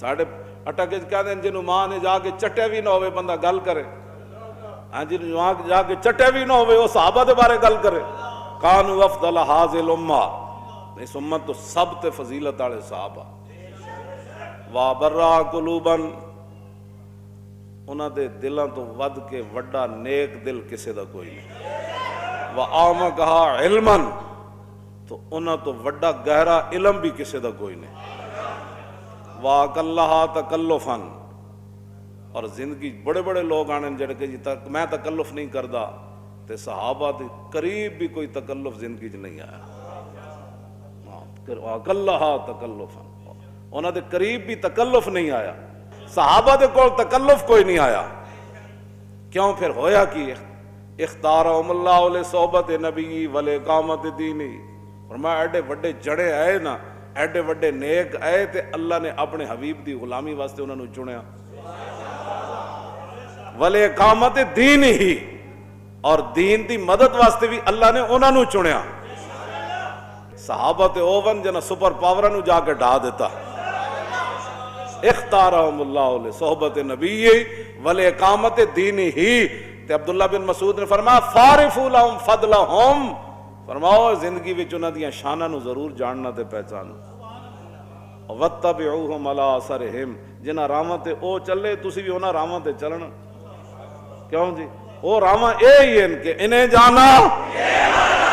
ساڑھے اٹک کہتے ہیں جنہوں ماں نے جا کے چٹے بھی نہ ہوئے بندہ گل کرے، ہاں جنہوں ماں جا کے چٹے بھی نہ ہوئے وہ صحابہ دے بارے گل کرے. کانو افضل حاضل امہ، اس امت تو سب تے فضیلت والے صحابہ. وابرا قلوبن، انہاں دے دلاں تو ود کے وڈا نیک دل کسے دا کوئی نہیں. وآمقہا علمن، تو انہاں تو وڈا گہرا علم بھی کسے دا کوئی نہیں. وَأَقَلَّهَا تَكَلُّفًا، اور زندگی بڑے بڑے لوگ آنے جڑے کہ جی میں تکلف نہیں کردا، تے صحابہ دے قریب بھی کوئی تکلف زندگی چ نہیں آیا. وَأَقَلَّهَا تَكَلُّفًا، انہاں دے قریب بھی تکلف نہیں آیا. صحابہ دے کول تکلف کوئی نہیں آیا. کیوں پھر ہویا کی؟ اختارہم اللہ لصحبت نبی ولاقامت دینی. فرمایا ایڈے وڈے جڑے آئے نا، ایڈے وڈے نیک آئے تے اللہ نے اپنے حبیب دی غلامی واسطے انہوں نے چنیا. ولاقامت دین ہی، اور دین دی مدد واسطے بھی اللہ نے انہوں نے چنیا. صحابہ تے اوون جنہ سپر پاورہ نو جا کے ڈھا دیتا. اختارہم اللہ لصحبت نبی ولاقامت دین ہی. تے عبداللہ بن مسعود نے فرمایا فارفوا لہم فضلہم، فرماؤ زندگی وچ انہاں دیاں شاناں نو ضرور جاننا تے پہچاننا. وَاتَّبِعُوهُمْ عَلَىٰ أَثَرِهِمْ، جنہاں راواں تے او چلے تسی بھی انہاں راواں تے چلنا. کیوں جی؟ او راواں اے ہی ہیں کہ انہیں جانا،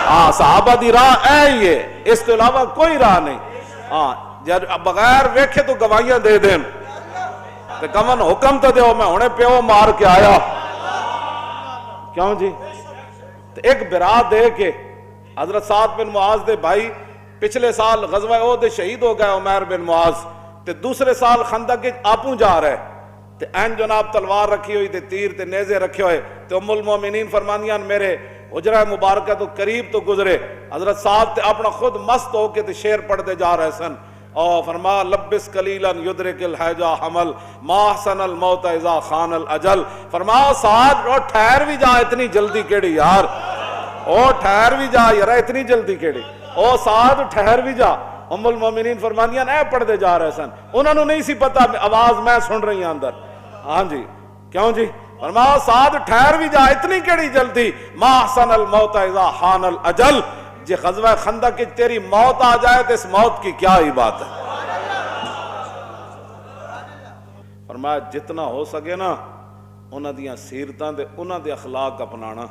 ہاں صحابہ دی راہ اے ہی ہے، اس کے علاوہ کوئی راہ نہیں. ہاں جب بغیر ویکھے تو گواہیاں دے دین تے کمن حکم تو دیو میں ہونے پیو مار کے آیا. کیوں جی؟ ایک برا دے کے حضرت سعد بن معاذ دے بھائی پچھلے سال غزوہ احد شہید ہو گئے عمیر بن معاذ، تے دوسرے سال خندق کے آپوں جا رہے تے این جناب تلوار رکھی ہوئی تے تیر تے نیزے رکھے ہوئے تے ام المومنین فرمانیاں میرے حجرہ مبارکہ تو قریب تو گزرے. حضرت سعد تے اپنا خود مست ہو کے تے شعر پڑھتے جا رہے سن. اور فرما لبس قلیلا یدرک الحجا حمل ما احسن الموت اذا خان الاجل. فرما سعد اور ٹھہر بھی جا، اتنی جلدی کیڑی یار، او ٹھہر بھی جا یار، اتنی جلدی کیڑی، او سعد ٹھہر بھی جا. ام المومنین فرمانیاں اے پڑھتے جا رہے سن، انہوں نے نہیں سی پتا آواز میں سن رہی ہوں اندر. ہاں جی کیوں جی؟ فرمایا سعد ٹھہر بھی جا، اتنی کیڑی جلدی، ما احسن الموت اذا خان الاجل، جی غزوہ خندق کی تیری موت آ جائے تو اس موت کی کیا ہی بات ہے. فرمایا جتنا ہو سکے نا انہاں دیاں سیرتاں دے انہاں دے اخلاق اپنانا.